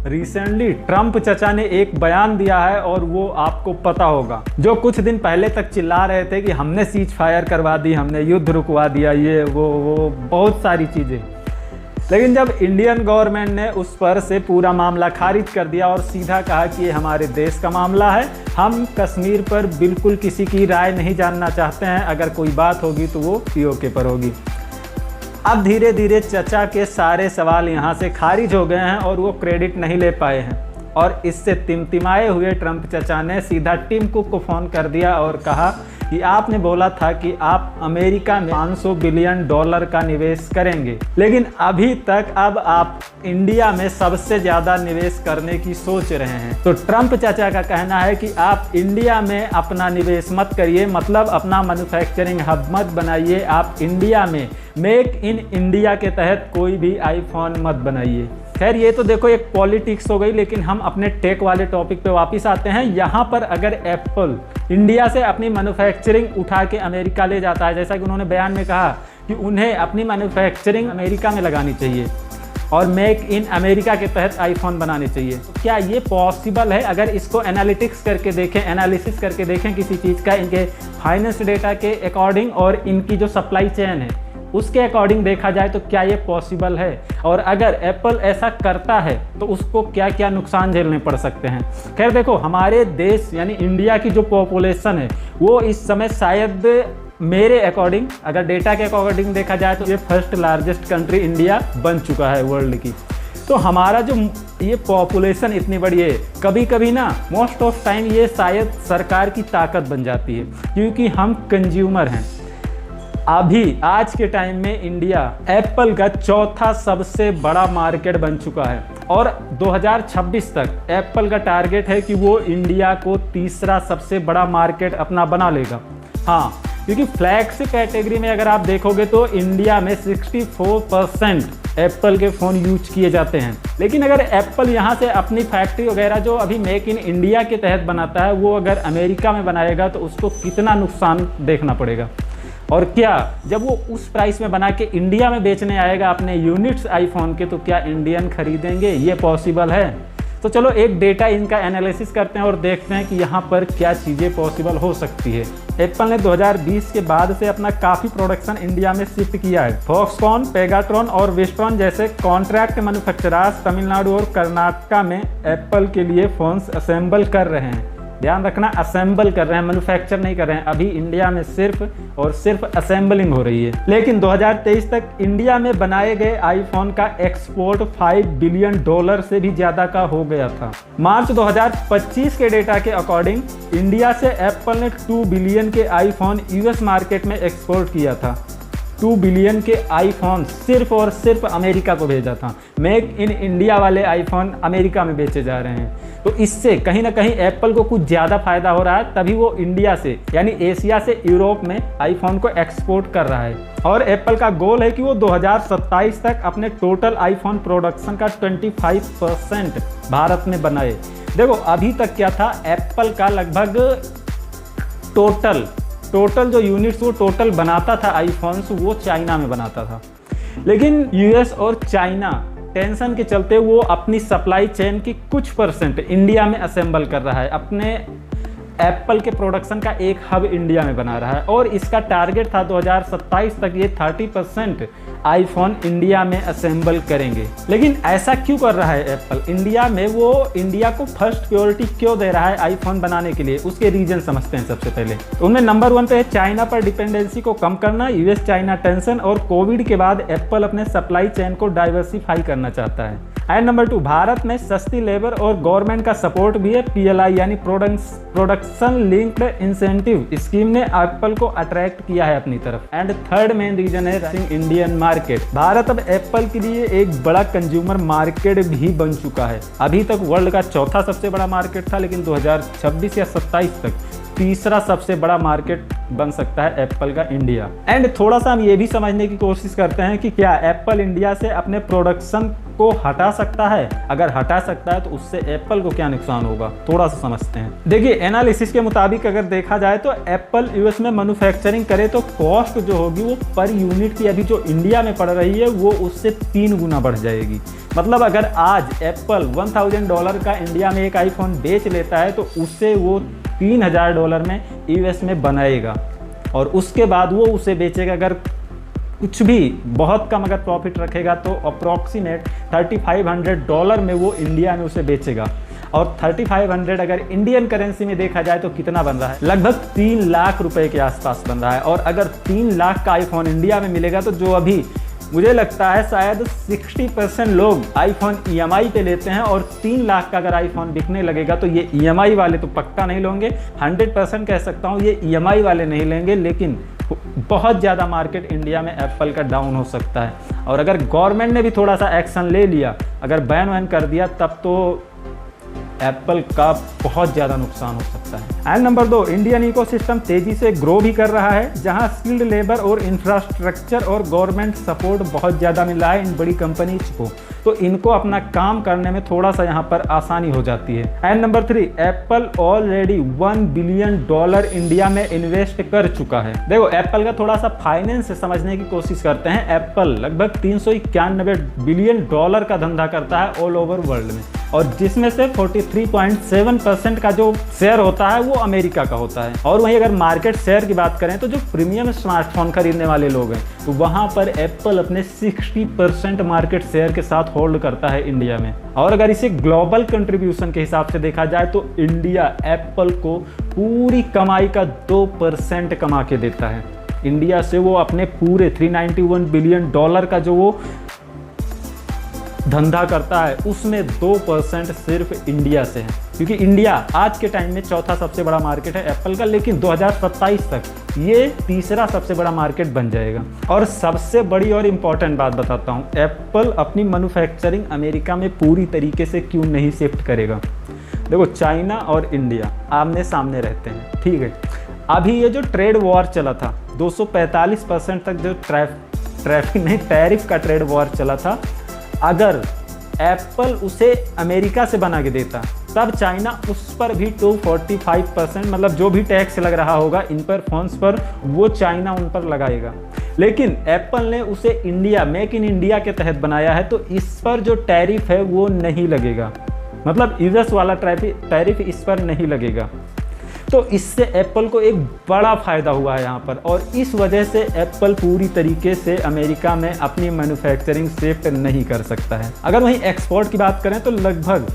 Recently Trump चचा ने एक बयान दिया है और वो आपको पता होगा, जो कुछ दिन पहले तक चिल्ला रहे थे कि हमने सीज फायर करवा दी, हमने युद्ध रुकवा दिया, ये वो बहुत सारी चीज़ें। लेकिन जब इंडियन गवर्नमेंट ने उस पर से पूरा मामला खारिज कर दिया और सीधा कहा कि ये हमारे देश का मामला है, हम कश्मीर पर बिल्कुल किसी की राय नहीं जानना चाहते हैं, अगर कोई बात होगी तो वो पीओके पर होगी। अब धीरे धीरे चचा के सारे सवाल यहाँ से खारिज हो गए हैं और वो क्रेडिट नहीं ले पाए हैं, और इससे तिमतिमाए हुए ट्रम्प चचा ने सीधा टिम कुक को फ़ोन कर दिया और कहा कि आपने बोला था कि आप अमेरिका में $500 बिलियन का निवेश करेंगे, लेकिन अभी तक अब आप इंडिया में सबसे ज़्यादा निवेश करने की सोच रहे हैं। तो ट्रम्प चाचा का कहना है कि आप इंडिया में अपना निवेश मत करिए, मतलब अपना मैन्युफैक्चरिंग हब मत बनाइए, आप इंडिया में मेक इन इंडिया के तहत कोई भी आईफोन मत बनाइए। खैर ये तो देखो एक पॉलिटिक्स हो गई, लेकिन हम अपने टेक वाले टॉपिक पे वापस आते हैं। यहाँ पर अगर एप्पल इंडिया से अपनी मैन्युफैक्चरिंग उठा के अमेरिका ले जाता है, जैसा कि उन्होंने बयान में कहा कि उन्हें अपनी मैन्युफैक्चरिंग अमेरिका में लगानी चाहिए और मेक इन अमेरिका के तहत आईफोन बनाने चाहिए, तो क्या ये पॉसिबल है? अगर इसको एनालिटिक्स करके देखें, एनालिसिस करके देखें किसी चीज़ का, इनके फाइनेंस डेटा के अकॉर्डिंग और इनकी जो सप्लाई चेन है उसके अकॉर्डिंग देखा जाए तो क्या ये पॉसिबल है? और अगर एप्पल ऐसा करता है तो उसको क्या क्या नुकसान झेलने पड़ सकते हैं? खैर देखो, हमारे देश यानी इंडिया की जो पॉपुलेशन है वो इस समय शायद मेरे अकॉर्डिंग, अगर डेटा के अकॉर्डिंग देखा जाए तो ये फर्स्ट लार्जेस्ट कंट्री इंडिया बन चुका है वर्ल्ड की। तो हमारा जो ये पॉपुलेशन इतनी बड़ी है, कभी कभी ना मोस्ट ऑफ टाइम ये शायद सरकार की ताकत बन जाती है, क्योंकि हम कंज्यूमर हैं। अभी आज के टाइम में इंडिया एप्पल का चौथा सबसे बड़ा मार्केट बन चुका है और 2026 तक एप्पल का टारगेट है कि वो इंडिया को तीसरा सबसे बड़ा मार्केट अपना बना लेगा। हाँ, क्योंकि फ्लैगशिप कैटेगरी में अगर आप देखोगे तो इंडिया में 64% एप्पल के फ़ोन यूज किए जाते हैं। लेकिन अगर एप्पल यहाँ से अपनी फैक्ट्री वगैरह जो अभी मेक इन इंडिया के तहत बनाता है वो अगर अमेरिका में बनाएगा तो उसको कितना नुकसान देखना पड़ेगा। और क्या जब वो उस प्राइस में बना के इंडिया में बेचने आएगा अपने यूनिट्स आईफोन के, तो क्या इंडियन खरीदेंगे? ये पॉसिबल है? तो चलो एक डेटा इनका एनालिसिस करते हैं और देखते हैं कि यहाँ पर क्या चीज़ें पॉसिबल हो सकती है। एप्पल ने 2020 के बाद से अपना काफ़ी प्रोडक्शन इंडिया में शिफ्ट किया है। फॉक्सकॉन, पेगाट्रॉन और विस्ट्रॉन जैसे कॉन्ट्रैक्ट मैन्युफैक्चरर्स तमिलनाडु और कर्नाटका में एप्पल के लिए फ़ोन्स असेंबल कर रहे हैं। ध्यान रखना, असेंबल कर रहे हैं, मैन्युफैक्चर नहीं कर रहे हैं। अभी इंडिया में सिर्फ और सिर्फ असेंबलिंग हो रही है। लेकिन 2023 तक इंडिया में बनाए गए आईफोन का एक्सपोर्ट $5 बिलियन से भी ज़्यादा का हो गया था। मार्च 2025 के डेटा के अकॉर्डिंग इंडिया से एप्पल ने 2 बिलियन के आईफोन यूएस मार्केट में एक्सपोर्ट किया था। 2 बिलियन के आईफोन सिर्फ और सिर्फ अमेरिका को भेजा था। मेक इन इंडिया वाले आईफोन अमेरिका में बेचे जा रहे हैं। तो इससे कहीं ना कहीं एप्पल को कुछ ज़्यादा फायदा हो रहा है, तभी वो इंडिया से यानी एशिया से यूरोप में आईफोन को एक्सपोर्ट कर रहा है। और एप्पल का गोल है कि वो 2027 तक अपने टोटल आईफोन प्रोडक्शन का 25% भारत में बनाए। देखो अभी तक क्या था, एप्पल का लगभग टोटल जो यूनिट्स वो टोटल बनाता था आईफोन्स, वो चाइना में बनाता था। लेकिन यूएस और चाइना टेंशन के चलते वो अपनी सप्लाई चेन की कुछ परसेंट इंडिया में असेंबल कर रहा है, अपने एप्पल के प्रोडक्शन का एक हब इंडिया में बना रहा है। और इसका टारगेट था 2027 तक ये 30% आईफोन इंडिया में असेंबल करेंगे। लेकिन ऐसा क्यों कर रहा है एप्पल इंडिया में? वो इंडिया को फर्स्ट प्रायोरिटी क्यों दे रहा है आईफोन बनाने के लिए? उसके रीजन समझते हैं। सबसे पहले तो उनमें नंबर 1 पे है चाइना पर डिपेंडेंसी को कम करना, यूएस चाइना टेंशन, और कोविड के बाद एप्पल अपने सप्लाई चेन को डाइवर्सिफाई करना चाहता है। एंड नंबर 2, भारत में सस्ती लेबर और गवर्नमेंट का सपोर्ट भी है। पीएलआई यानी प्रोडक्शन लिंक्ड इंसेंटिव स्कीम ने एप्पल को अट्रैक्ट किया है अपनी तरफ। एंड थर्ड मेन रीजन है इंडियन मार्केट। भारत अब एप्पल के लिए एक बड़ा कंज्यूमर मार्केट भी बन चुका है। अभी तक वर्ल्ड का चौथा सबसे बड़ा मार्केट था, लेकिन 2026 या 27 तक तीसरा सबसे बड़ा मार्केट बन सकता है एप्पल का इंडिया। एंड थोड़ा सा हम ये भी समझने की कोशिश करते हैं कि क्या एप्पल इंडिया से अपने प्रोडक्शन को हटा सकता है। अगर हटा सकता है तो उससे एप्पल को क्या नुकसान होगा, थोड़ा सा समझते हैं। देखिए, एनालिसिस के मुताबिक अगर देखा जाए तो एप्पल यूएस में मैन्युफैक्चरिंग करे तो कॉस्ट जो होगी वो पर यूनिट की अभी जो इंडिया में पड़ रही है वो उससे 3 गुना बढ़ जाएगी। मतलब अगर आज एप्पल $1000 का इंडिया में एक आईफोन बेच लेता है तो उससे वो $3000 में यूएस में बनाएगा और उसके बाद वो उसे बेचेगा। अगर कुछ भी बहुत कम अगर प्रॉफिट रखेगा तो अप्रॉक्सीमेट $3500 में वो इंडिया में उसे बेचेगा। और 3500 अगर इंडियन करेंसी में देखा जाए तो कितना बन रहा है, लगभग 3 लाख रुपए के आसपास बन रहा है। और अगर 3 लाख का आईफोन इंडिया में मिलेगा तो जो अभी मुझे लगता है शायद 60% लोग आईफोन EMI पे लेते हैं और 3 लाख का अगर आईफोन बिकने लगेगा तो ये EMI वाले तो पक्का नहीं लेंगे, 100% कह सकता हूँ ये EMI वाले नहीं लेंगे। लेकिन बहुत ज़्यादा मार्केट इंडिया में एप्पल का डाउन हो सकता है। और अगर गवर्नमेंट ने भी थोड़ा सा एक्शन ले लिया, अगर बैन वैन कर दिया, तब तो एप्पल का बहुत ज़्यादा नुकसान हो सकता है। एंड नंबर 2, इंडियन इकोसिस्टम तेजी से ग्रो भी कर रहा है, जहां स्किल्ड लेबर और इंफ्रास्ट्रक्चर और गवर्नमेंट सपोर्ट बहुत ज़्यादा मिल रहा है इन बड़ी कंपनीज को, तो इनको अपना काम करने में थोड़ा सा यहाँ पर आसानी हो जाती है। And number 3, Apple already $1 billion India में इन्वेस्ट कर चुका है। देखो, एप्पल का थोड़ा सा फाइनेंस से समझने की कोशिश करते हैं। एप्पल लगभग $391 बिलियन का धंधा करता है ऑल ओवर वर्ल्ड में, और जिसमें से 43.7% का जो शेयर होता है वो अमेरिका का होता है। और वहीं अगर मार्केट शेयर की बात करें तो जो प्रीमियम स्मार्टफोन खरीदने वाले लोग हैं तो वहां पर एप्पल अपने 60% मार्केट शेयर के साथ होल्ड करता है इंडिया में। और अगर इसे ग्लोबल कंट्रीब्यूशन के हिसाब से देखा जाए तो इंडिया एप्पल को पूरी कमाई का 2% कमा के देता है। इंडिया से वो अपने पूरे $391 बिलियन का जो वो धंधा करता है उसमें 2% सिर्फ इंडिया से है, क्योंकि इंडिया आज के टाइम में चौथा सबसे बड़ा मार्केट है एप्पल का, लेकिन 2027 तक ये तीसरा सबसे बड़ा मार्केट बन जाएगा। और सबसे बड़ी और इम्पॉर्टेंट बात बताता हूँ, एप्पल अपनी मैन्युफैक्चरिंग अमेरिका में पूरी तरीके से क्यों नहीं शिफ्ट करेगा। देखो, चाइना और इंडिया आमने सामने रहते हैं, ठीक है। अभी ये जो ट्रेड वॉर चला था 245% तक जो टैरिफ का ट्रेड वॉर चला था, अगर एप्पल उसे अमेरिका से बना के देता तब चाइना उस पर भी 245%, मतलब जो भी टैक्स लग रहा होगा इन पर फोन्स पर, वो चाइना उन पर लगाएगा। लेकिन एप्पल ने उसे इंडिया, मेक इन इंडिया के तहत बनाया है, तो इस पर जो टैरिफ है वो नहीं लगेगा, मतलब यूएस वाला टैरिफ इस पर नहीं लगेगा। तो इससे एप्पल को एक बड़ा फ़ायदा हुआ है यहाँ पर, और इस वजह से एप्पल पूरी तरीके से अमेरिका में अपनी मैन्युफैक्चरिंग शिफ्ट नहीं कर सकता है। अगर वहीं एक्सपोर्ट की बात करें तो लगभग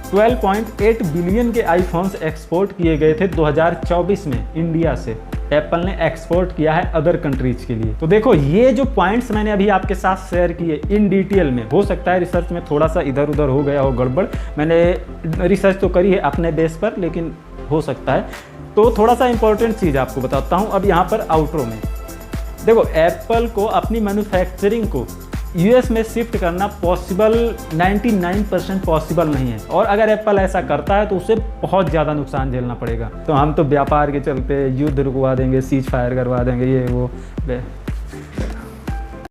12.8 बिलियन के आईफोन्स एक्सपोर्ट किए गए थे 2024 में इंडिया से। एप्पल ने एक्सपोर्ट किया है अदर कंट्रीज के लिए। तो देखो, ये जो पॉइंट्स मैंने अभी आपके साथ शेयर किए इन डिटेल में, हो सकता है रिसर्च में थोड़ा सा इधर उधर हो गया हो गड़बड़, मैंने रिसर्च तो करी है अपने बेस पर, लेकिन हो सकता है। तो थोड़ा सा इंपॉर्टेंट चीज़ आपको बताता हूँ अब यहाँ पर आउटरो में। देखो, एप्पल को अपनी मैन्युफैक्चरिंग को यूएस में शिफ्ट करना पॉसिबल 99% पॉसिबल नहीं है, और अगर एप्पल ऐसा करता है तो उसे बहुत ज़्यादा नुकसान झेलना पड़ेगा। तो हम तो व्यापार के चलते युद्ध रुकवा देंगे, सीज फायर करवा देंगे, ये वो